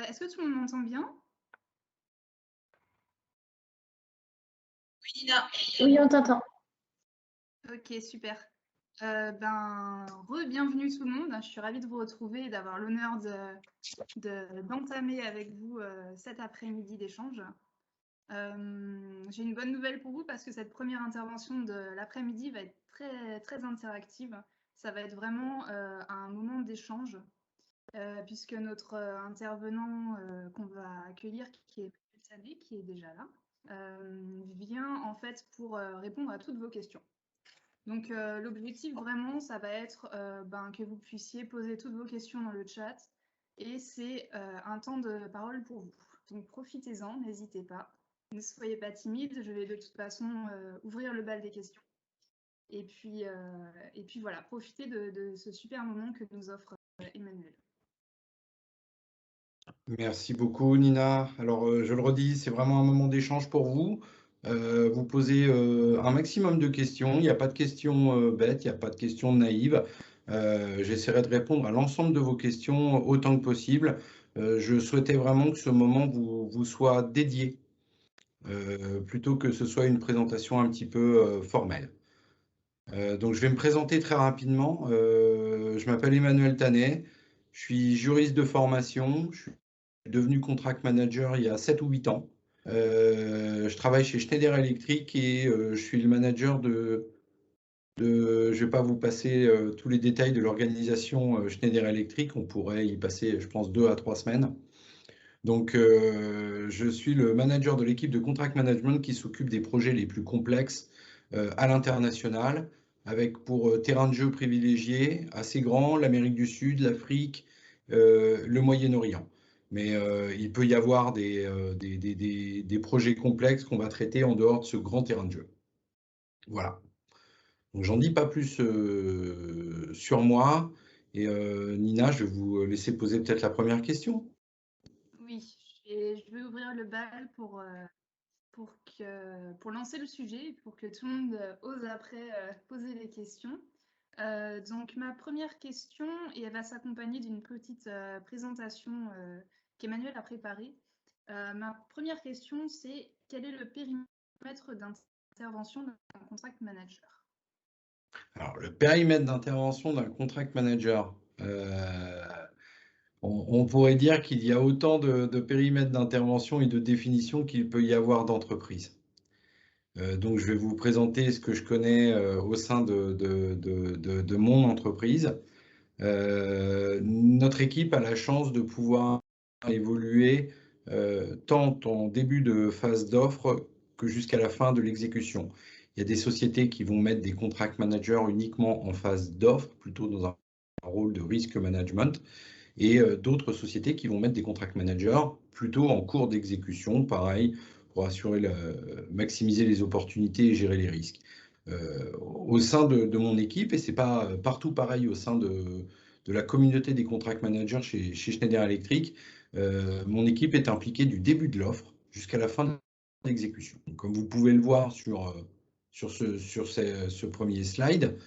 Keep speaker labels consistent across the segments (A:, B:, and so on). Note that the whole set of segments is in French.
A: est-ce que tout le monde m'entend bien?
B: Oui, Nina. Oui, on t'entend.
A: Ok, super. Bienvenue tout le monde. Je suis ravie de vous retrouver et d'avoir l'honneur d'entamer avec vous cet après-midi d'échange. J'ai une bonne nouvelle pour vous parce que cette première intervention de l'après-midi va être très, très interactive. Ça va être vraiment un moment d'échange puisque notre intervenant qu'on va accueillir, qui est Sané, qui est déjà là, vient en fait pour répondre à toutes vos questions. Donc l'objectif vraiment, ça va être que vous puissiez poser toutes vos questions dans le chat et c'est un temps de parole pour vous. Donc profitez-en, n'hésitez pas. Ne soyez pas timide, je vais de toute façon ouvrir le bal des questions. Et puis voilà, profitez de ce super moment que nous offre Emmanuel.
C: Merci beaucoup, Nina. Alors, je le redis, c'est vraiment un moment d'échange pour vous. Vous posez un maximum de questions. Il n'y a pas de questions bêtes, il n'y a pas de questions naïves. J'essaierai de répondre à l'ensemble de vos questions autant que possible. Je souhaitais vraiment que ce moment vous soit dédié, plutôt que ce soit une présentation un petit peu formelle. Donc, je vais me présenter très rapidement. Je m'appelle Emmanuel Tanet. Je suis juriste de formation. Je suis devenu contract manager il y a 7 ou 8 ans. Je travaille chez Schneider Electric et je suis le manager je ne vais pas vous passer tous les détails de l'organisation Schneider Electric. On pourrait y passer, je pense, 2 à 3 semaines. Donc, je suis le manager de l'équipe de contract management qui s'occupe des projets les plus complexes à l'international, avec pour terrain de jeu privilégié assez grand l'Amérique du Sud, l'Afrique, le Moyen-Orient. Mais il peut y avoir des projets complexes qu'on va traiter en dehors de ce grand terrain de jeu. Voilà. Donc, j'en dis pas plus sur moi. Et Nina, je vais vous laisser poser peut-être la première question.
A: Oui, je vais ouvrir le bal pour lancer le sujet, pour que tout le monde ose après poser les questions. Donc ma première question, et elle va s'accompagner d'une petite présentation qu'Emmanuel a préparée. Ma première question, c'est quel est le périmètre d'intervention d'un contract manager?
C: Alors, le périmètre d'intervention d'un contract manager, on pourrait dire qu'il y a autant de périmètres d'intervention et de définition qu'il peut y avoir d'entreprises. Donc, je vais vous présenter ce que je connais au sein de mon entreprise. Notre équipe a la chance de pouvoir évoluer tant en début de phase d'offre que jusqu'à la fin de l'exécution. Il y a des sociétés qui vont mettre des contract managers uniquement en phase d'offre, plutôt dans un rôle de risk management, et d'autres sociétés qui vont mettre des contract managers plutôt en cours d'exécution, pareil, pour maximiser les opportunités et gérer les risques. Au sein de mon équipe, et c'est pas partout pareil au sein de la communauté des contract managers chez Schneider Electric, mon équipe est impliquée du début de l'offre jusqu'à la fin de l'exécution. Comme vous pouvez le voir sur ce premier slide,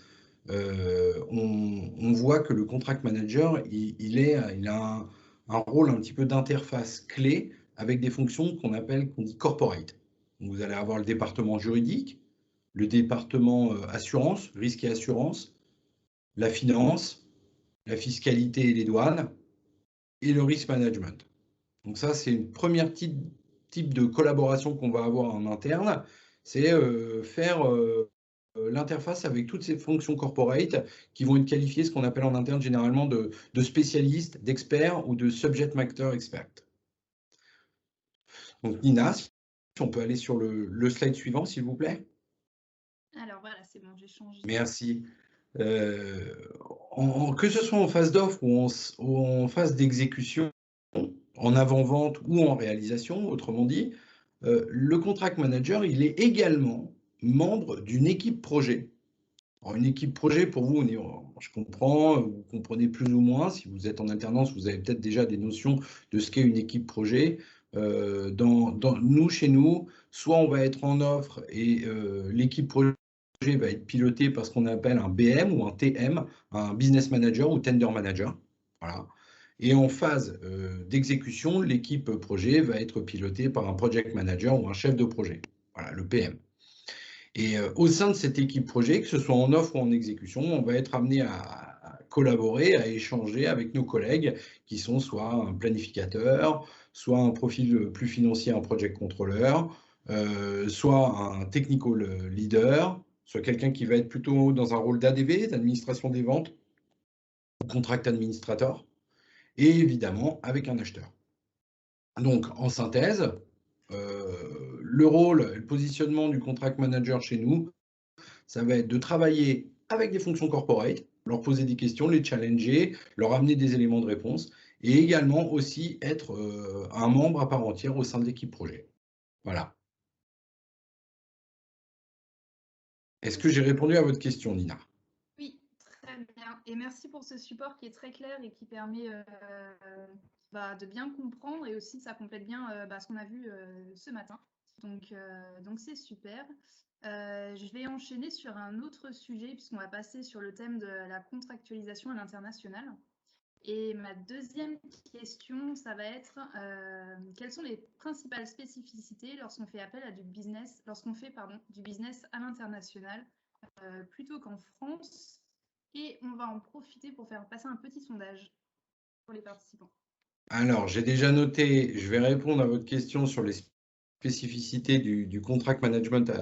C: on voit que le contract manager, il a un rôle un petit peu d'interface clé avec des fonctions qu'on dit corporate. Donc, vous allez avoir le département juridique, le département assurance, risque et assurance, la finance, la fiscalité et les douanes, et le risk management. Donc ça, c'est une première type de collaboration qu'on va avoir en interne, c'est faire l'interface avec toutes ces fonctions corporate qui vont être qualifiées, ce qu'on appelle en interne généralement de spécialistes, d'experts ou de subject matter expert. Donc Nina, si on peut aller sur le slide suivant, s'il vous plaît.
A: Alors voilà, c'est bon, j'ai changé.
C: Merci. Que ce soit en phase d'offre ou en phase d'exécution, en avant-vente ou en réalisation, autrement dit, le contract manager, il est également membre d'une équipe projet. Alors, une équipe projet, pour vous, je comprends, vous comprenez plus ou moins. Si vous êtes en alternance, vous avez peut-être déjà des notions de ce qu'est une équipe projet. Chez nous, soit on va être en offre et l'équipe projet va être pilotée par ce qu'on appelle un BM ou un TM, un Business Manager ou Tender Manager. Voilà. Et en phase d'exécution, l'équipe projet va être pilotée par un project manager ou un chef de projet, voilà, le PM. Et au sein de cette équipe projet, que ce soit en offre ou en exécution, on va être amené à collaborer, à échanger avec nos collègues qui sont soit un planificateur, soit un profil plus financier, un project controller, soit un technical leader, soit quelqu'un qui va être plutôt dans un rôle d'ADV, d'administration des ventes, ou contract administrator, et évidemment avec un acheteur. Donc, en synthèse, le rôle et le positionnement du contract manager chez nous, ça va être de travailler avec des fonctions corporate, leur poser des questions, les challenger, leur amener des éléments de réponse, et également aussi être un membre à part entière au sein de l'équipe projet. Voilà. Est-ce que j'ai répondu à votre question, Nina?
A: Oui, très bien. Et merci pour ce support qui est très clair et qui permet de bien comprendre, et aussi ça complète bien ce qu'on a vu ce matin. Donc c'est super. Je vais enchaîner sur un autre sujet puisqu'on va passer sur le thème de la contractualisation à l'international. Et ma deuxième question, ça va être quelles sont les principales spécificités lorsqu'on fait appel à du business, du business à l'international plutôt qu'en France? Et on va en profiter pour faire passer un petit sondage pour les participants.
C: Alors, j'ai déjà noté, je vais répondre à votre question sur les spécificités du contract management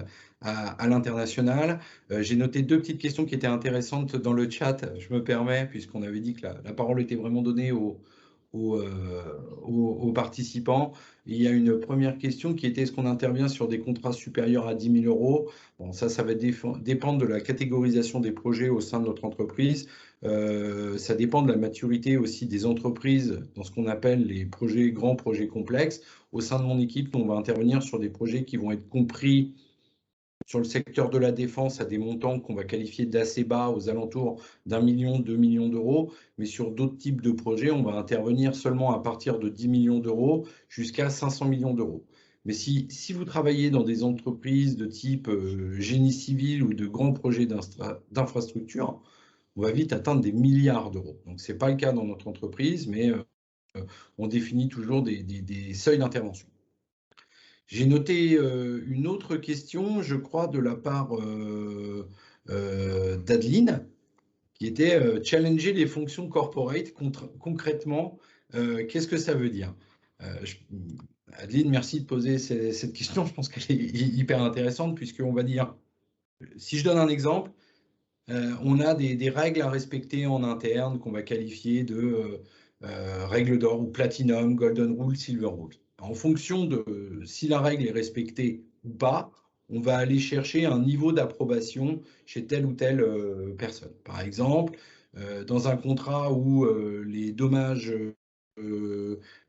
C: à l'international. J'ai noté deux petites questions qui étaient intéressantes dans le chat, je me permets, puisqu'on avait dit que la parole était vraiment donnée aux participants. Il y a une première question qui était: est-ce qu'on intervient sur des contrats supérieurs à 10 000 euros? Bon, ça va dépendre de la catégorisation des projets au sein de notre entreprise. Ça dépend de la maturité aussi des entreprises dans ce qu'on appelle les grands projets complexes. Au sein de mon équipe, on va intervenir sur des projets qui vont être compris sur le secteur de la défense à des montants qu'on va qualifier d'assez bas, aux alentours d'1 million, 2 millions d'euros. Mais sur d'autres types de projets, on va intervenir seulement à partir de 10 millions d'euros jusqu'à 500 millions d'euros. Mais si vous travaillez dans des entreprises de type génie civil ou de grands projets d'infrastructure, on va vite atteindre des milliards d'euros. Donc, ce n'est pas le cas dans notre entreprise, mais on définit toujours des seuils d'intervention. J'ai noté une autre question, je crois, de la part d'Adeline, qui était challenger les fonctions corporate. Concrètement, qu'est-ce que ça veut dire? Adeline, merci de poser cette question. Je pense qu'elle est hyper intéressante, puisqu'on va dire, si je donne un exemple, on a des règles à respecter en interne qu'on va qualifier de règles d'or ou platinum, golden rule, silver rule. En fonction de si la règle est respectée ou pas, on va aller chercher un niveau d'approbation chez telle ou telle personne. Par exemple, dans un contrat où les dommages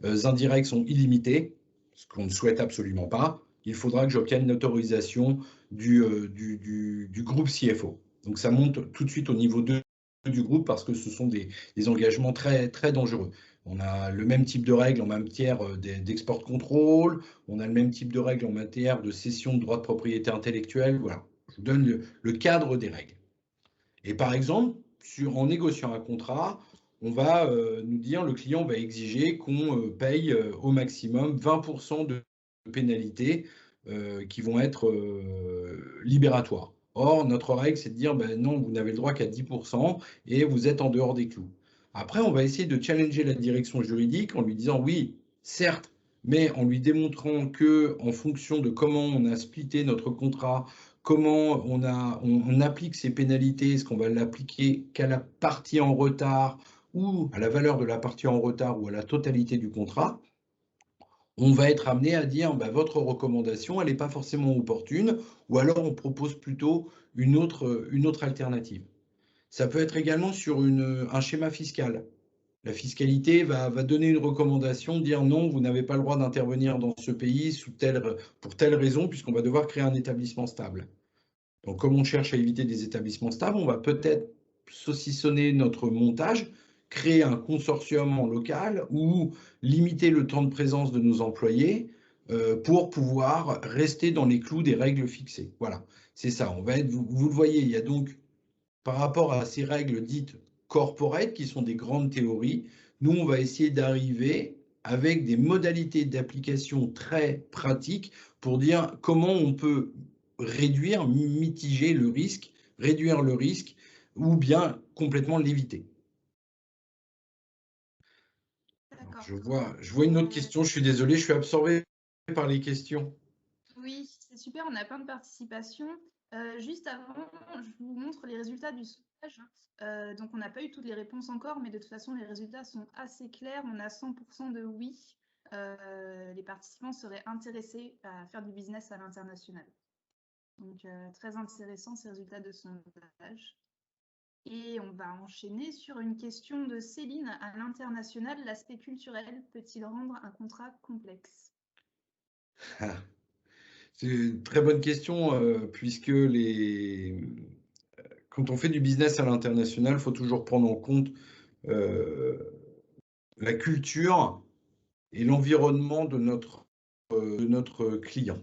C: indirects sont illimités, ce qu'on ne souhaite absolument pas, il faudra que j'obtienne une autorisation du groupe CFO. Donc ça monte tout de suite au niveau 2 du groupe parce que ce sont des engagements très, très dangereux. On a le même type de règles en matière d'export contrôle, on a le même type de règles en matière de cession de droits de propriété intellectuelle. Voilà, je vous donne le cadre des règles. Et par exemple, en négociant un contrat, on va nous dire, le client va exiger qu'on paye au maximum 20% de pénalités qui vont être libératoires. Or, notre règle, c'est de dire, ben non, vous n'avez le droit qu'à 10% et vous êtes en dehors des clous. Après, on va essayer de challenger la direction juridique en lui disant, oui, certes, mais en lui démontrant que, en fonction de comment on a splitté notre contrat, comment on applique ces pénalités, est-ce qu'on va l'appliquer qu'à la partie en retard ou à la valeur de la partie en retard ou à la totalité du contrat, on va être amené à dire bah, votre recommandation, elle n'est pas forcément opportune, ou alors on propose plutôt une autre alternative. Ça peut être également sur un schéma fiscal. La fiscalité va donner une recommandation, dire non, vous n'avez pas le droit d'intervenir dans ce pays pour telle raison, puisqu'on va devoir créer un établissement stable. Donc, comme on cherche à éviter des établissements stables, on va peut-être saucissonner notre montage, créer un consortium en local ou limiter le temps de présence de nos employés pour pouvoir rester dans les clous des règles fixées. Voilà, c'est ça. Vous le voyez, il y a donc, par rapport à ces règles dites corporate, qui sont des grandes théories, Nous, on va essayer d'arriver avec des modalités d'application très pratiques pour dire comment on peut réduire, mitiger le risque, réduire le risque ou bien complètement l'éviter.
A: D'accord.
C: Je vois une autre question, je suis désolé, je suis absorbé par les questions.
A: Oui, c'est super, on a plein de participation. Juste avant, je vous montre les résultats du sondage. Donc, on n'a pas eu toutes les réponses encore, mais de toute façon, les résultats sont assez clairs. On a 100% de oui. Les participants seraient intéressés à faire du business à l'international. Donc, très intéressant ces résultats de sondage. Et on va enchaîner sur une question de Céline. À l'international, l'aspect culturel peut-il rendre un contrat complexe?
C: C'est une très bonne question, puisque quand on fait du business à l'international, il faut toujours prendre en compte la culture et l'environnement de notre client.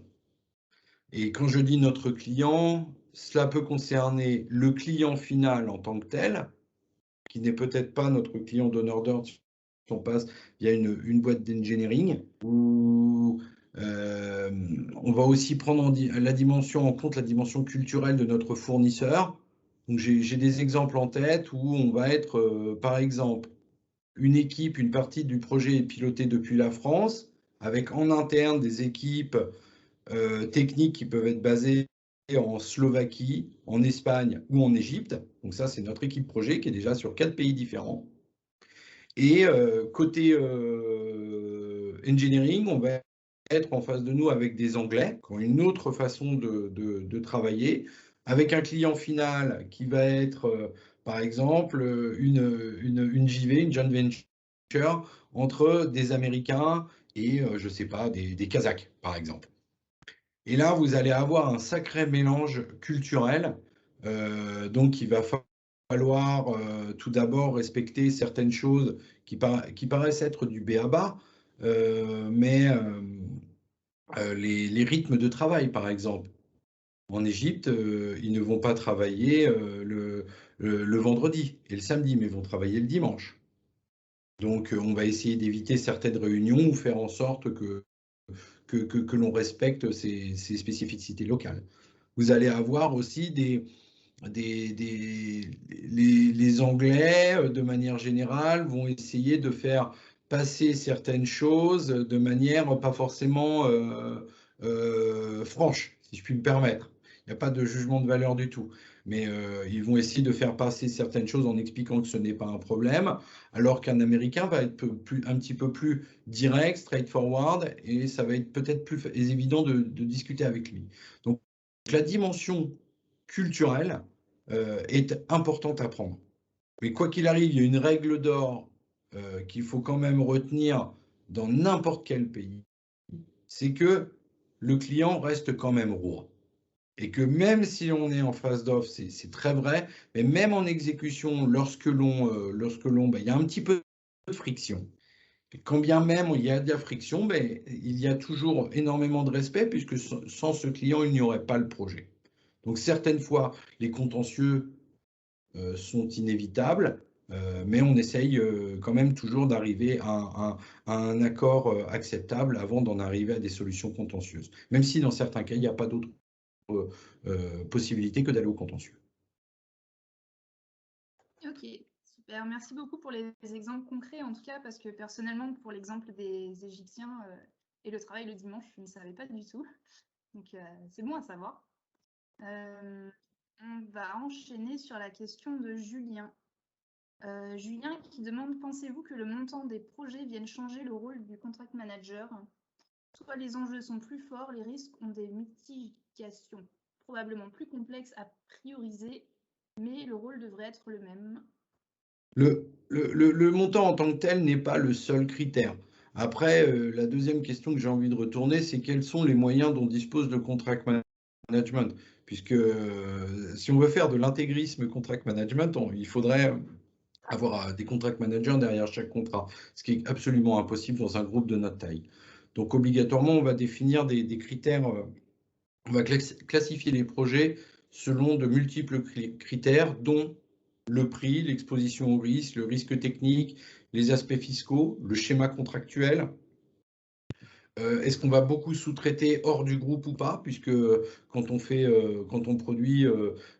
C: Et quand je dis notre client, cela peut concerner le client final en tant que tel, qui n'est peut-être pas notre client donneur d'ordre si on passe via une boîte d'engineering, ou on va aussi prendre en compte la dimension culturelle de notre fournisseur. Donc j'ai des exemples en tête où on va être, par exemple, une partie du projet est pilotée depuis la France, avec en interne des équipes techniques qui peuvent être basées en Slovaquie, en Espagne ou en Égypte. Donc ça, c'est notre équipe projet qui est déjà sur 4 pays différents. Et côté engineering, on va être en face de nous avec des Anglais qui ont une autre façon de travailler, avec un client final qui va être, par exemple, une JV, une joint venture, entre des Américains et, je ne sais pas, des Kazakhs, par exemple. Et là, vous allez avoir un sacré mélange culturel. Donc, il va falloir tout d'abord respecter certaines choses qui paraissent être du b.a.-ba, mais les rythmes de travail, par exemple. En Égypte, ils ne vont pas travailler le vendredi et le samedi, mais vont travailler le dimanche. Donc, on va essayer d'éviter certaines réunions ou faire en sorte que l'on respecte ces spécificités locales. Vous allez avoir aussi les Anglais, de manière générale, vont essayer de faire passer certaines choses de manière pas forcément franche, si je puis me permettre. Il n'y a pas de jugement de valeur du tout. Mais ils vont essayer de faire passer certaines choses en expliquant que ce n'est pas un problème, alors qu'un Américain va être un petit peu plus direct, straightforward, et ça va être peut-être plus évident de discuter avec lui. Donc la dimension culturelle est importante à prendre. Mais quoi qu'il arrive, il y a une règle d'or qu'il faut quand même retenir dans n'importe quel pays, c'est que le client reste quand même roi. Et que même si on est en phase d'offre, c'est très vrai, mais même en exécution, lorsque il y a un petit peu de friction. Et quand bien même il y a de la friction, il y a toujours énormément de respect, puisque sans ce client, il n'y aurait pas le projet. Donc certaines fois, les contentieux sont inévitables, mais on essaye quand même toujours d'arriver à un accord acceptable avant d'en arriver à des solutions contentieuses. Même si dans certains cas, il n'y a pas d'autre possibilité que d'aller au contentieux.
A: Ok, super. Merci beaucoup pour les exemples concrets, en tout cas, parce que personnellement, pour l'exemple des Égyptiens et le travail le dimanche, je ne savais pas du tout. Donc, c'est bon à savoir. On va enchaîner sur la question de Julien. Julien qui demande, pensez-vous que le montant des projets vienne changer le rôle du contract manager? Soit les enjeux sont plus forts, les risques ont des mitigations probablement plus complexes à prioriser, mais le rôle devrait être le même.
C: Le montant en tant que tel n'est pas le seul critère. Après, la deuxième question que j'ai envie de retourner, c'est quels sont les moyens dont dispose le contract management? Puisque si on veut faire de l'intégrisme contract management, il faudrait avoir des contract managers derrière chaque contrat, ce qui est absolument impossible dans un groupe de notre taille. Donc obligatoirement, on va définir des critères, on va classifier les projets selon de multiples critères, dont le prix, l'exposition au risque, le risque technique, les aspects fiscaux, le schéma contractuel. Est-ce qu'on va beaucoup sous-traiter hors du groupe ou pas? Puisque quand on produit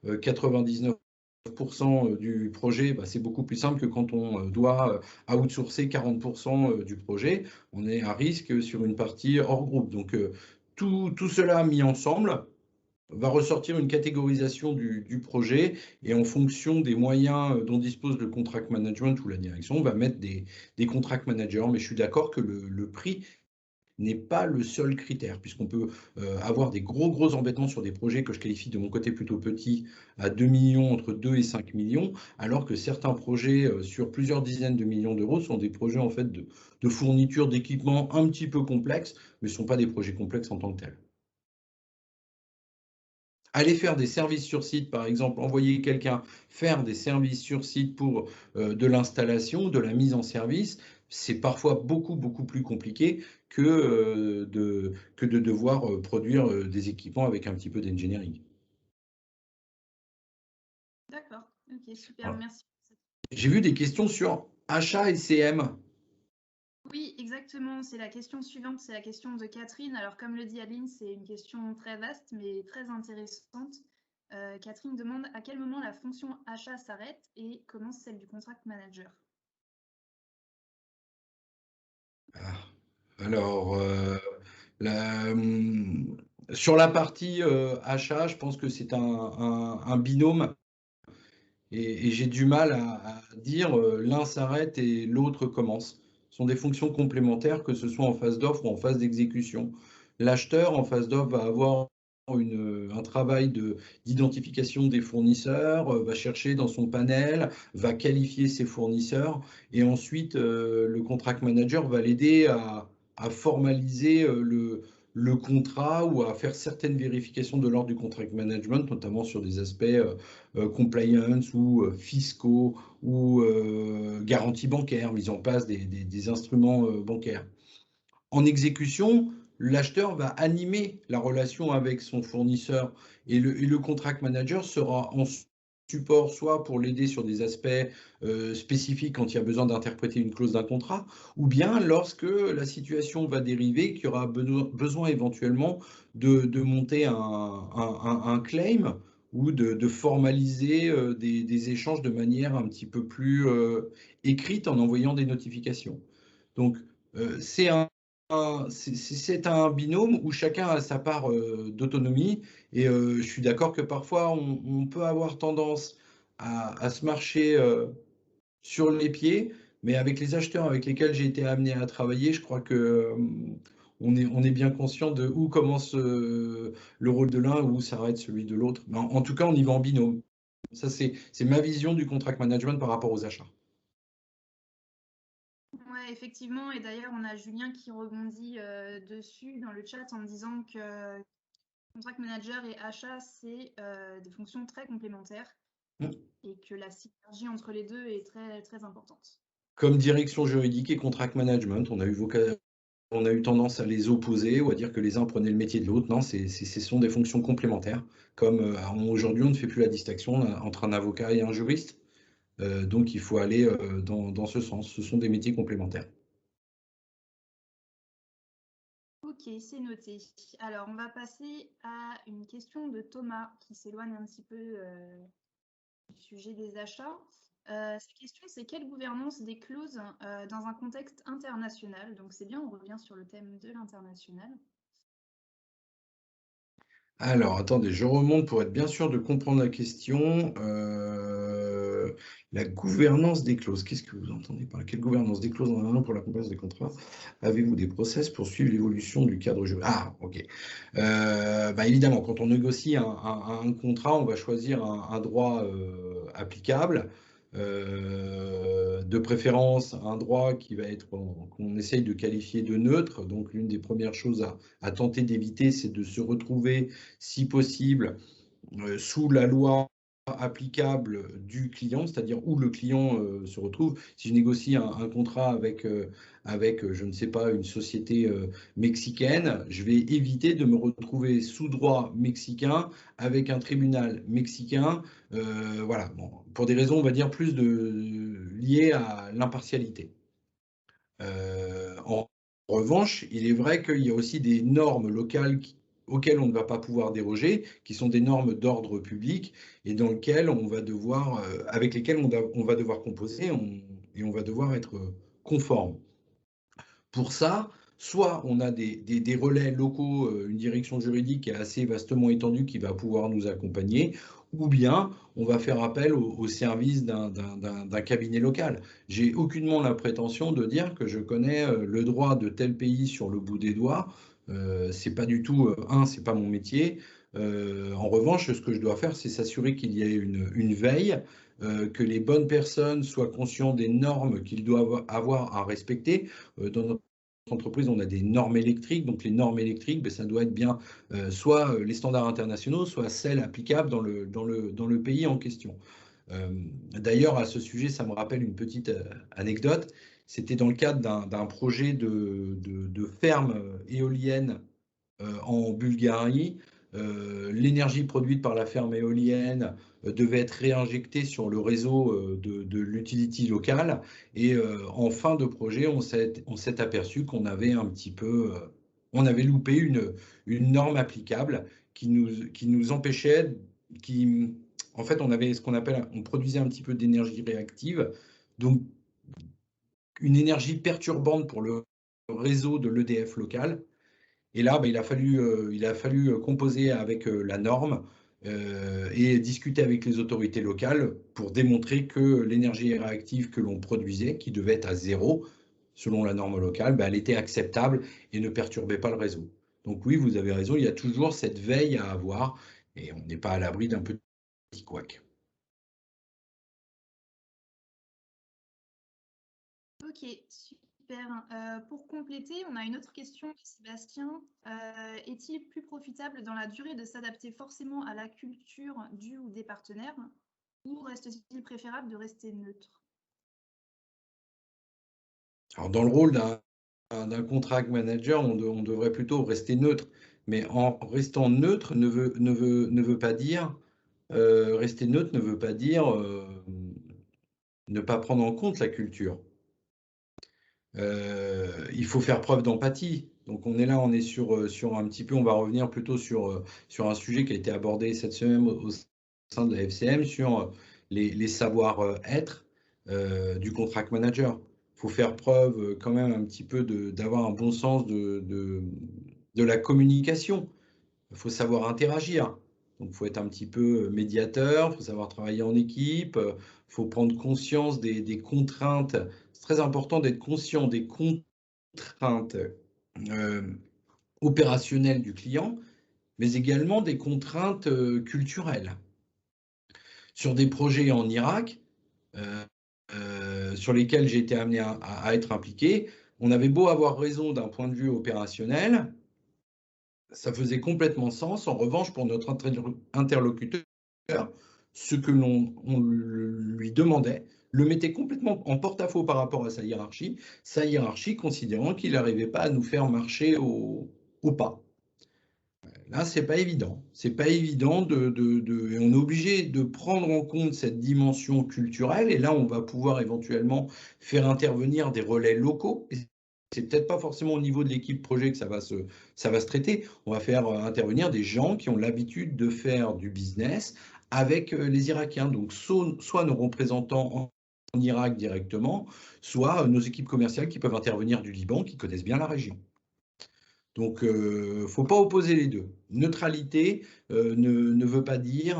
C: 99% du projet, bah, c'est beaucoup plus simple que quand on doit outsourcer 40% du projet. On est à risque sur une partie hors groupe. Donc tout cela mis ensemble va ressortir une catégorisation du projet et en fonction des moyens dont dispose le contract management ou la direction, on va mettre des contract managers. Mais je suis d'accord que le prix n'est pas le seul critère, puisqu'on peut avoir des gros embêtements sur des projets que je qualifie de mon côté plutôt petits, à 2 millions, entre 2 et 5 millions, alors que certains projets sur plusieurs dizaines de millions d'euros sont des projets en fait de fourniture d'équipements un petit peu complexes, mais ne sont pas des projets complexes en tant que tels. Aller faire des services sur site, par exemple, envoyer quelqu'un faire des services sur site pour de l'installation, de la mise en service, c'est parfois beaucoup plus compliqué que de devoir produire des équipements avec un petit peu d'engineering.
A: D'accord, ok, super,
C: Voilà.
A: merci.
C: J'ai vu des questions sur achat et CM.
A: Oui, exactement. C'est la question suivante, c'est la question de Catherine. Alors, comme le dit Aline, c'est une question très vaste, mais très intéressante. Catherine demande à quel moment la fonction achat s'arrête et commence celle du contract manager.
C: Alors, sur la partie achat, je pense que c'est un binôme et j'ai du mal à dire l'un s'arrête et l'autre commence. Ce sont des fonctions complémentaires, que ce soit en phase d'offre ou en phase d'exécution. L'acheteur en phase d'offre va avoir un travail d'identification des fournisseurs, va chercher dans son panel, va qualifier ses fournisseurs et ensuite le contract manager va l'aider à formaliser le contrat ou à faire certaines vérifications de l'ordre du contract management, notamment sur des aspects compliance ou fiscaux ou garantie bancaire, mise en place des instruments bancaires. En exécution, l'acheteur va animer la relation avec son fournisseur et le contract manager sera en support soit pour l'aider sur des aspects spécifiques quand il y a besoin d'interpréter une clause d'un contrat, ou bien lorsque la situation va dériver, qu'il y aura besoin éventuellement de monter un claim ou de formaliser des échanges de manière un petit peu plus écrite en envoyant des notifications. Donc, c'est un binôme où chacun a sa part d'autonomie et je suis d'accord que parfois on peut avoir tendance à se marcher sur les pieds, mais avec les acheteurs avec lesquels j'ai été amené à travailler, je crois que on est bien conscient de où commence le rôle de l'un, où s'arrête celui de l'autre. En tout cas, on y va en binôme. Ça, c'est ma vision du contract management par rapport aux achats.
A: Ouais, effectivement. Et d'ailleurs, on a Julien qui rebondit dessus dans le chat en disant que contract manager et achat, c'est des fonctions très complémentaires et que la synergie entre les deux est très importante.
C: Comme direction juridique et contract management, on a eu tendance à les opposer ou à dire que les uns prenaient le métier de l'autre. Non, ce sont des fonctions complémentaires. Comme aujourd'hui, on ne fait plus la distinction entre un avocat et un juriste. Donc, il faut aller dans ce sens. Ce sont des métiers complémentaires.
A: Ok, c'est noté. Alors, on va passer à une question de Thomas qui s'éloigne un petit peu du sujet des achats. Cette question, c'est quelle gouvernance des clauses dans un contexte international? Donc, c'est bien, on revient sur le thème de l'international.
C: Alors, attendez, je remonte pour être bien sûr de comprendre la question. La gouvernance des clauses. Qu'est-ce que vous entendez par là? Quelle gouvernance des clauses en pour la compliance des contrats? Avez-vous des process pour suivre l'évolution du cadre juridique? Ah, ok. Évidemment, quand on négocie un contrat, on va choisir un droit applicable. De préférence, un droit qui va être qu'on essaye de qualifier de neutre. Donc, l'une des premières choses à tenter d'éviter, c'est de se retrouver, si possible, sous la loi applicable du client, c'est-à-dire où le client se retrouve. Si je négocie un contrat avec, je ne sais pas, une société mexicaine, je vais éviter de me retrouver sous droit mexicain avec un tribunal mexicain. Voilà, bon, pour des raisons, on va dire, plus liées à l'impartialité. En revanche, il est vrai qu'il y a aussi des normes locales auxquelles on ne va pas pouvoir déroger, qui sont des normes d'ordre public et dans lesquelles on va devoir, avec lesquelles on va devoir composer et on va devoir être conforme. Pour ça, soit on a des relais locaux, une direction juridique qui est assez vastement étendue qui va pouvoir nous accompagner, ou bien on va faire appel au service d'un cabinet local. J'ai aucunement la prétention de dire que je connais le droit de tel pays sur le bout des doigts. C'est pas du tout, c'est pas mon métier. En revanche, ce que je dois faire, c'est s'assurer qu'il y ait une veille, que les bonnes personnes soient conscientes des normes qu'ils doivent avoir à respecter. Dans notre entreprise, on a des normes électriques. Donc, les normes électriques, ben, ça doit être bien soit les standards internationaux, soit celles applicables dans le pays en question. D'ailleurs, à ce sujet, ça me rappelle une petite anecdote. C'était dans le cadre d'un projet de ferme éolienne en Bulgarie. L'énergie produite par la ferme éolienne devait être réinjectée sur le réseau de l'utility locale. Et en fin de projet, on s'est aperçu qu'on avait un petit peu, on avait loupé une norme applicable qui nous empêchait, en fait, on avait ce qu'on appelle, on produisait un petit peu d'énergie réactive, donc une énergie perturbante pour le réseau de l'EDF local. Et là, bah, il a fallu composer avec la norme et discuter avec les autorités locales pour démontrer que l'énergie réactive que l'on produisait, qui devait être à zéro selon la norme locale, bah, elle était acceptable et ne perturbait pas le réseau. Donc oui, vous avez raison, il y a toujours cette veille à avoir et on n'est pas à l'abri d'un petit couac.
A: Ok, super. Pour compléter, on a une autre question de Sébastien. Est-il plus profitable dans la durée de s'adapter forcément à la culture du ou des partenaires, ou reste-t-il préférable de rester neutre?
C: Alors dans le rôle d'un contract manager, on devrait plutôt rester neutre. Mais en restant neutre ne veut pas dire rester neutre ne veut pas dire ne pas prendre en compte la culture. Il faut faire preuve d'empathie. Donc on est là, on est sur un petit peu, on va revenir plutôt sur un sujet qui a été abordé cette semaine au sein de la FCM, sur les savoir-être du contract manager. Il faut faire preuve quand même un petit peu d'avoir un bon sens de la communication. Il faut savoir interagir. Donc, il faut être un petit peu médiateur, il faut savoir travailler en équipe, il faut prendre conscience des contraintes. C'est très important d'être conscient des contraintes euh, opérationnelles du client, mais également des contraintes culturelles. Sur des projets en Irak, euh, sur lesquels j'ai été amené à être impliqué, on avait beau avoir raison d'un point de vue opérationnel, ça faisait complètement sens. En revanche, pour notre interlocuteur, ce que on lui demandait le mettait complètement en porte-à-faux par rapport à sa hiérarchie considérant qu'il n'arrivait pas à nous faire marcher au pas. Là, c'est pas évident. C'est pas évident et on est obligé de prendre en compte cette dimension culturelle. Et là, on va pouvoir éventuellement faire intervenir des relais locaux. Et c'est peut-être pas forcément au niveau de l'équipe projet que ça va se traiter. On va faire intervenir des gens qui ont l'habitude de faire du business avec les Irakiens. Donc, soit nos représentants en Irak directement, soit nos équipes commerciales qui peuvent intervenir du Liban, qui connaissent bien la région. Donc, il ne faut pas opposer les deux. Neutralité ne veut pas dire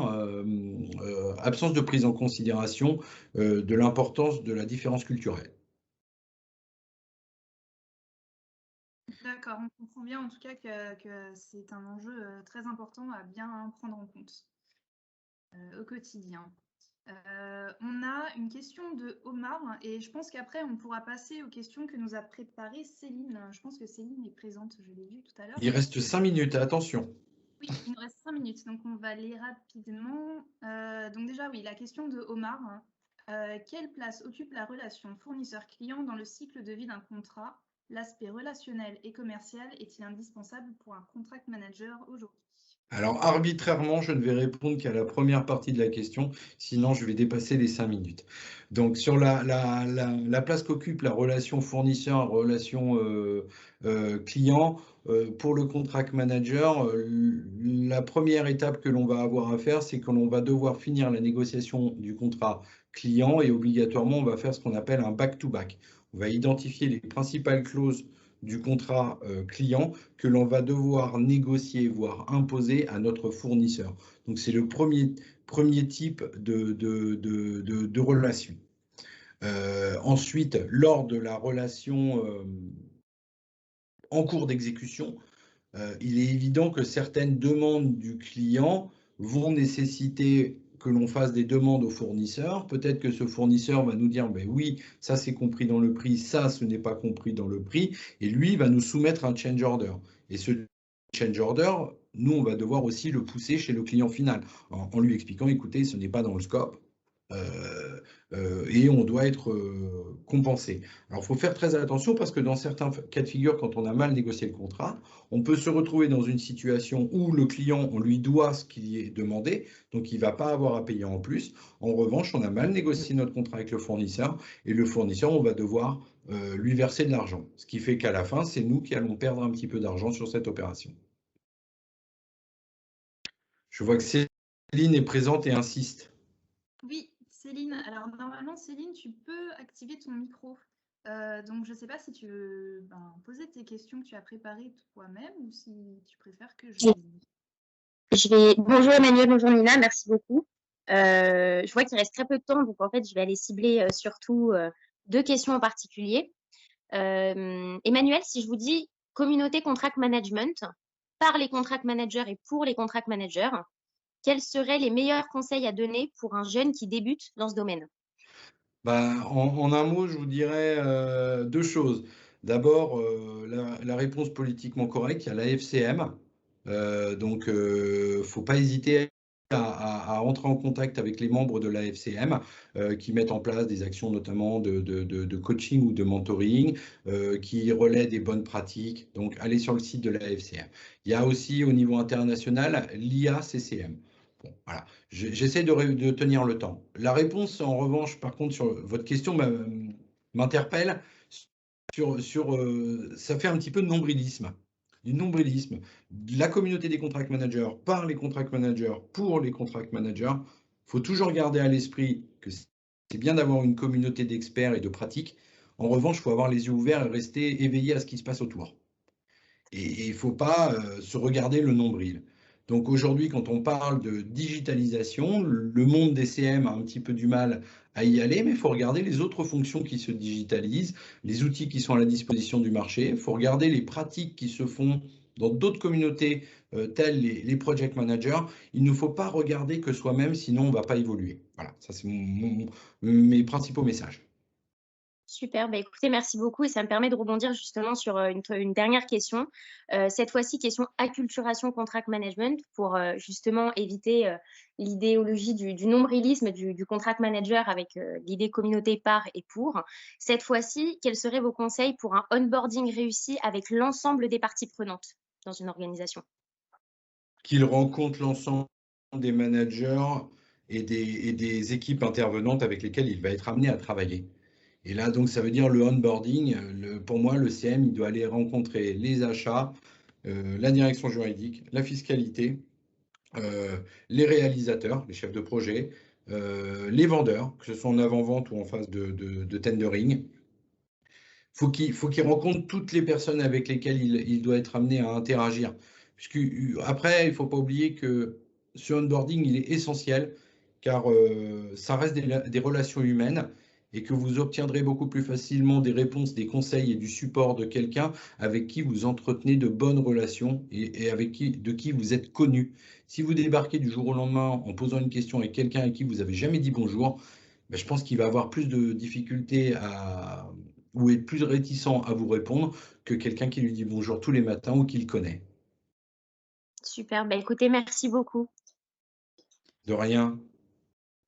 C: absence de prise en considération de l'importance de la différence culturelle.
A: D'accord, on comprend bien en tout cas que c'est un enjeu très important à bien prendre en compte au quotidien. On a une question de Omar et je pense qu'après on pourra passer aux questions que nous a préparées Céline. Je pense que Céline est présente, je l'ai vu tout à l'heure.
C: Il reste 5 minutes, attention.
A: Oui, il nous reste 5 minutes, donc on va aller rapidement. Donc déjà, oui, la question de Omar. Quelle place occupe la relation fournisseur-client dans le cycle de vie d'un contrat? L'aspect relationnel et commercial est-il indispensable pour un contract manager aujourd'hui?
C: Alors, arbitrairement, je ne vais répondre qu'à la première partie de la question, sinon je vais dépasser les 5 minutes. Donc, sur la place qu'occupe la relation fournisseur, relation client, pour le contract manager, la première étape que l'on va avoir à faire, c'est que l'on va devoir finir la négociation du contrat client et obligatoirement, on va faire ce qu'on appelle un back-to-back. On va identifier les principales clauses du contrat client que l'on va devoir négocier, voire imposer à notre fournisseur. Donc, c'est le premier type de relation. Ensuite, lors de la relation en cours d'exécution, il est évident que certaines demandes du client vont nécessiter que l'on fasse des demandes au fournisseur. Peut-être que ce fournisseur va nous dire, ben oui, ça c'est compris dans le prix, ça ce n'est pas compris dans le prix, et lui va nous soumettre un change order. Et ce change order, nous, on va devoir aussi le pousser chez le client final, en lui expliquant, écoutez, ce n'est pas dans le scope, et on doit être compensé. Alors, il faut faire très attention parce que dans certains cas de figure, quand on a mal négocié le contrat, on peut se retrouver dans une situation où le client, on lui doit ce qui est demandé, donc il ne va pas avoir à payer en plus. En revanche, on a mal négocié notre contrat avec le fournisseur et le fournisseur, on va devoir lui verser de l'argent. Ce qui fait qu'à la fin, c'est nous qui allons perdre un petit peu d'argent sur cette opération. Je vois que Céline est présente et insiste.
A: Oui, Céline. Alors normalement, Céline, tu peux activer ton micro. Donc je ne sais pas si tu veux poser tes questions que tu as préparées toi-même ou si tu préfères que je les lis.
B: Bonjour Emmanuel, bonjour Nina, merci beaucoup. Je vois qu'il reste très peu de temps, donc en fait, je vais aller cibler surtout 2 questions en particulier. Emmanuel, si je vous dis communauté contract management, par les contract managers et pour les contract managers, quels seraient les meilleurs conseils à donner pour un jeune qui débute dans ce domaine?
C: Bah, en un mot, je vous dirais 2 choses. D'abord, la réponse politiquement correcte, il y a la FCM. Donc, faut pas hésiter à entrer en contact avec les membres de la FCM qui mettent en place des actions notamment de coaching ou de mentoring, qui relaient des bonnes pratiques. Donc, allez sur le site de la FCM. Il y a aussi au niveau international l'IACCM. Bon, voilà. J'essaie de tenir le temps. La réponse, en revanche, par contre, sur votre question m'interpelle ça fait un petit peu de nombrilisme. Du nombrilisme. La communauté des contract managers par les contract managers pour les contract managers. Il faut toujours garder à l'esprit que c'est bien d'avoir une communauté d'experts et de pratiques. En revanche, il faut avoir les yeux ouverts et rester éveillé à ce qui se passe autour. Et il ne faut pas se regarder le nombril. Donc aujourd'hui, quand on parle de digitalisation, le monde des CM a un petit peu du mal à y aller, mais il faut regarder les autres fonctions qui se digitalisent, les outils qui sont à la disposition du marché, il faut regarder les pratiques qui se font dans d'autres communautés telles les project managers. Il ne faut pas regarder que soi-même, sinon on ne va pas évoluer. Voilà, ça c'est mes principaux messages.
B: Super, bah, écoutez, merci beaucoup et ça me permet de rebondir justement sur une dernière question. Cette fois-ci, question acculturation contract management pour justement éviter l'idéologie du nombrilisme du contract manager avec l'idée communauté par et pour. Cette fois-ci, quels seraient vos conseils pour un onboarding réussi avec l'ensemble des parties prenantes dans une organisation?
C: Qu'il rencontre l'ensemble des managers et des équipes intervenantes avec lesquelles il va être amené à travailler. Et là, donc, ça veut dire le onboarding. Pour moi, le CM, il doit aller rencontrer les achats, la direction juridique, la fiscalité, les réalisateurs, les chefs de projet, les vendeurs, que ce soit en avant-vente ou en phase de tendering. Faut qu'il rencontre toutes les personnes avec lesquelles il doit être amené à interagir. Puisque, après, il ne faut pas oublier que ce onboarding, il est essentiel, car ça reste des relations humaines et que vous obtiendrez beaucoup plus facilement des réponses, des conseils et du support de quelqu'un avec qui vous entretenez de bonnes relations et de qui vous êtes connu. Si vous débarquez du jour au lendemain en posant une question avec quelqu'un à qui vous n'avez jamais dit bonjour, ben, je pense qu'il va avoir plus de difficultés ou être plus réticent à vous répondre que quelqu'un qui lui dit bonjour tous les matins ou qui le connaît.
B: Super, bah, écoutez, merci beaucoup.
C: De rien.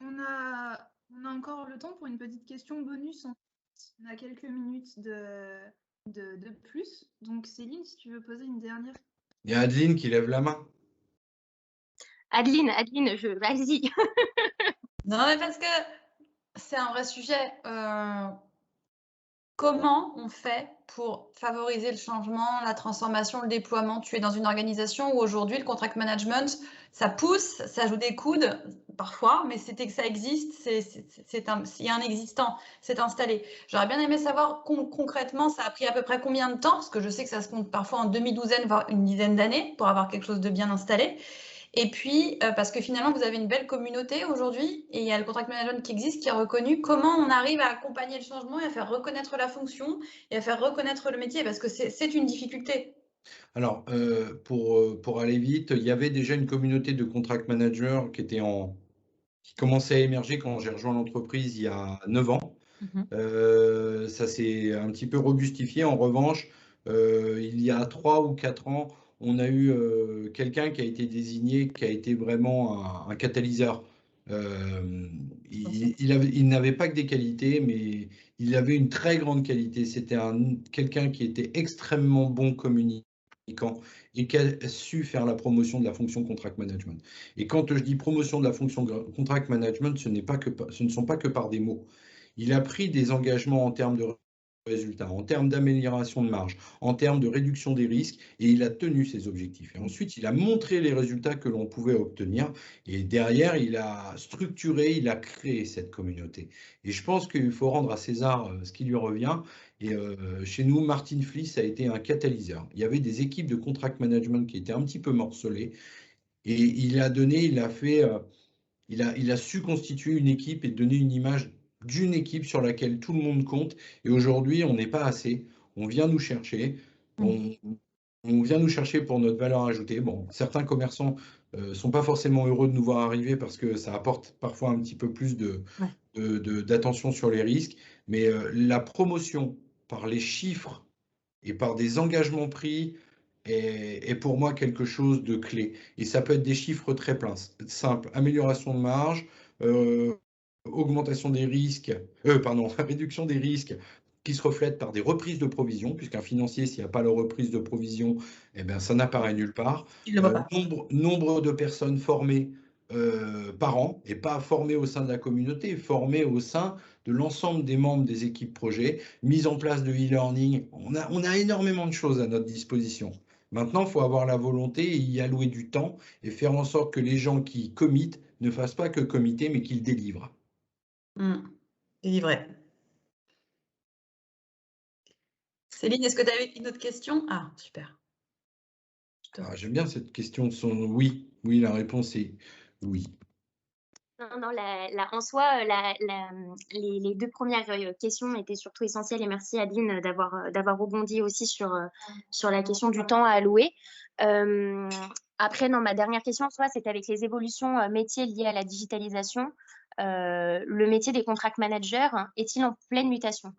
A: On a encore le temps pour une petite question bonus. On a quelques minutes de plus. Donc Céline, si tu veux poser une dernière.
C: Il y a Adeline qui lève la main.
B: Adeline, vas-y.
D: Non, mais parce que c'est un vrai sujet. Comment on fait pour favoriser le changement, la transformation, le déploiement? Tu es dans une organisation où aujourd'hui le contract management, ça pousse, ça joue des coudes parfois, mais c'était que ça existe, il y a un existant, c'est installé. J'aurais bien aimé savoir concrètement, ça a pris à peu près combien de temps, parce que je sais que ça se compte parfois en demi-douzaine, voire une dizaine d'années pour avoir quelque chose de bien installé. Et puis, parce que finalement, vous avez une belle communauté aujourd'hui et il y a le contract management qui existe, qui est reconnu. Comment on arrive à accompagner le changement et à faire reconnaître la fonction et à faire reconnaître le métier? Parce que c'est une difficulté.
C: Alors, pour aller vite, il y avait déjà une communauté de contract managers qui commençait à émerger quand j'ai rejoint l'entreprise il y a 9 ans. Ça s'est un petit peu robustifié. En revanche, il y a 3 ou 4 ans, on a eu quelqu'un qui a été désigné, qui a été vraiment un catalyseur. Il n'avait pas que des qualités, mais il avait une très grande qualité. C'était quelqu'un qui était extrêmement bon communicant et qui a su faire la promotion de la fonction contract management. Et quand je dis promotion de la fonction contract management, ce ne sont pas que par des mots. Il a pris des engagements en termes de résultats, en termes d'amélioration de marge, en termes de réduction des risques, et il a tenu ses objectifs. Et ensuite, il a montré les résultats que l'on pouvait obtenir, et derrière, il a structuré, il a créé cette communauté. Et je pense qu'il faut rendre à César ce qui lui revient. Et chez nous, Martin Fliss a été un catalyseur. Il y avait des équipes de contract management qui étaient un petit peu morcelées, et il a su constituer une équipe et donner une image d'une équipe sur laquelle tout le monde compte. Et aujourd'hui, on n'est pas assez. On vient nous chercher. On vient nous chercher pour notre valeur ajoutée. Bon, certains commerçants ne sont pas forcément heureux de nous voir arriver parce que ça apporte parfois un petit peu plus d'attention sur les risques. Mais la promotion par les chiffres et par des engagements pris est pour moi quelque chose de clé. Et ça peut être des chiffres très simples. Amélioration de marge, augmentation des risques, réduction des risques qui se reflètent par des reprises de provision, puisqu'un financier, s'il n'y a pas la reprise de provision, eh bien, ça n'apparaît nulle part. Nombre de personnes formées par an, et pas formées au sein de la communauté, formées au sein de l'ensemble des membres des équipes projet, mise en place de e-learning. On a énormément de choses à notre disposition. Maintenant, il faut avoir la volonté et y allouer du temps et faire en sorte que les gens qui committent ne fassent pas que committer, mais qu'ils délivrent.
D: Délivrer. Céline, est-ce que tu avais une autre question? Ah, super.
C: J'aime bien cette question. Oui, la réponse est oui.
B: Non, en soi, les deux premières questions étaient surtout essentielles et merci Adeline d'avoir rebondi aussi sur la question du temps à allouer. Après, non, ma dernière question, soit c'était avec les évolutions métiers liées à la digitalisation. Le métier des contract managers est-il en pleine mutation?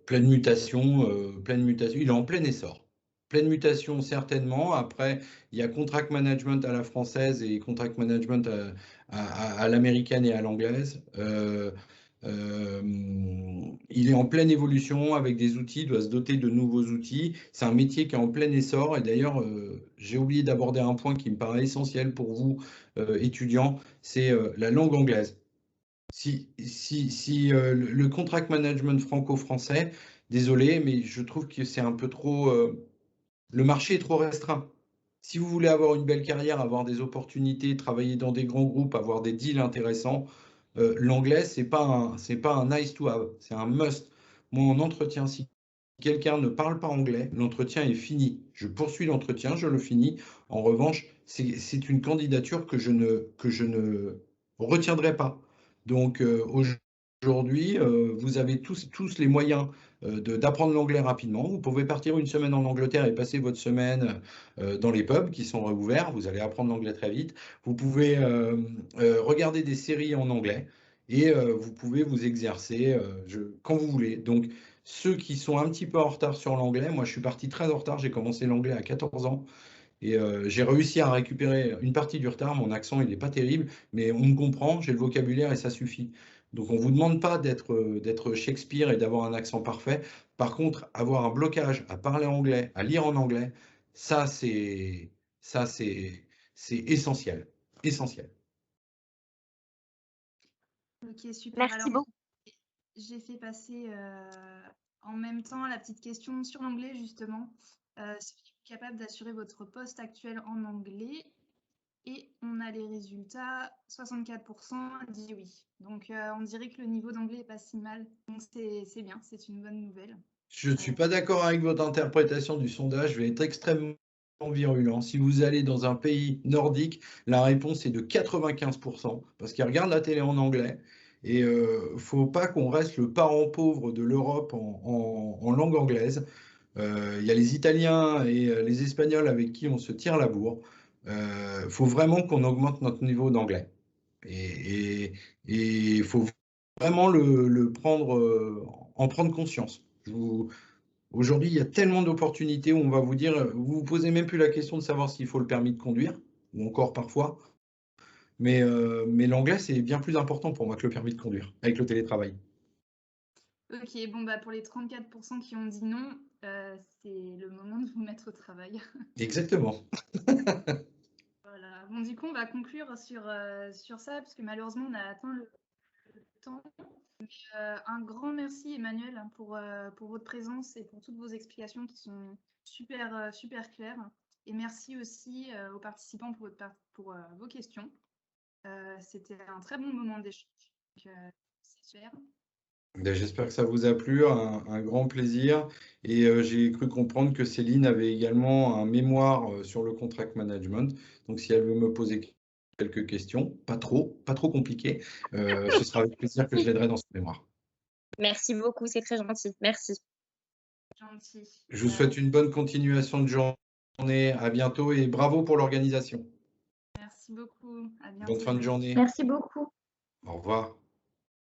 C: Pleine mutation, il est en plein essor. Pleine mutation, certainement. Après, il y a contract management à la française et contract management à l'américaine et à l'anglaise. Il est en pleine évolution avec des outils, il doit se doter de nouveaux outils. C'est un métier qui est en plein essor. Et d'ailleurs, j'ai oublié d'aborder un point qui me paraît essentiel pour vous, étudiants, c'est la langue anglaise. Si le contract management franco-français, désolé, mais je trouve que c'est un peu trop. Le marché est trop restreint. Si vous voulez avoir une belle carrière, avoir des opportunités, travailler dans des grands groupes, avoir des deals intéressants, l'anglais, c'est pas un nice to have, c'est un must. Moi, en entretien, si quelqu'un ne parle pas anglais, l'entretien est fini. Je poursuis l'entretien, je le finis. En revanche, c'est une candidature que je ne retiendrai pas. Donc aujourd'hui, vous avez tous les moyens d'apprendre l'anglais rapidement. Vous pouvez partir une semaine en Angleterre et passer votre semaine dans les pubs qui sont ouverts. Vous allez apprendre l'anglais très vite. Vous pouvez regarder des séries en anglais et vous pouvez vous exercer quand vous voulez. Donc ceux qui sont un petit peu en retard sur l'anglais, moi je suis parti très en retard, j'ai commencé l'anglais à 14 ans. Et j'ai réussi à récupérer une partie du retard. Mon accent, il n'est pas terrible, mais on me comprend, j'ai le vocabulaire et ça suffit. Donc, on ne vous demande pas d'être Shakespeare et d'avoir un accent parfait. Par contre, avoir un blocage à parler anglais, à lire en anglais, ça, c'est Ça, c'est essentiel. Essentiel.
A: Ok, super.
B: Merci
A: Alors,
B: beaucoup.
A: j'ai fait passer en même temps la petite question sur l'anglais, justement. Seriez-vous capable d'assurer votre poste actuel en anglais? Et on a les résultats, 64% dit oui. Donc, on dirait que le niveau d'anglais n'est pas si mal. Donc, c'est bien, c'est une bonne nouvelle.
C: Je ne suis pas d'accord avec votre interprétation du sondage. Je vais être extrêmement virulent. Si vous allez dans un pays nordique, la réponse est de 95%, parce qu'ils regardent la télé en anglais. Et il ne faut pas qu'on reste le parent pauvre de l'Europe en langue anglaise. Il y a les Italiens et les Espagnols avec qui on se tire la bourre. Il faut vraiment qu'on augmente notre niveau d'anglais. Et il faut vraiment en prendre conscience. Aujourd'hui, il y a tellement d'opportunités où on va vous dire, vous vous posez même plus la question de savoir s'il faut le permis de conduire, ou encore parfois. Mais l'anglais, c'est bien plus important pour moi que le permis de conduire, avec le télétravail.
A: Ok, bon, bah, pour les 34% qui ont dit non, c'est le moment de vous mettre au travail.
C: Exactement.
A: Voilà. Bon, du coup, on va conclure sur ça, parce que malheureusement, on a atteint le temps. Mais, un grand merci, Emmanuel, pour votre présence et pour toutes vos explications qui sont super, super claires. Et merci aussi aux participants pour vos questions. C'était un très bon moment d'échange. C'est cher.
C: J'espère que ça vous a plu, un grand plaisir. Et j'ai cru comprendre que Céline avait également un mémoire sur le contract management. Donc, si elle veut me poser quelques questions, pas trop compliquées, ce sera avec plaisir que je l'aiderai dans ce mémoire.
B: Merci beaucoup, c'est très gentil. Merci.
A: Gentil.
C: Je vous souhaite une bonne continuation de journée. À bientôt et bravo pour l'organisation.
A: Merci beaucoup. À
C: Bonne
A: bientôt.
C: fin de journée.
B: Merci beaucoup.
C: Au revoir.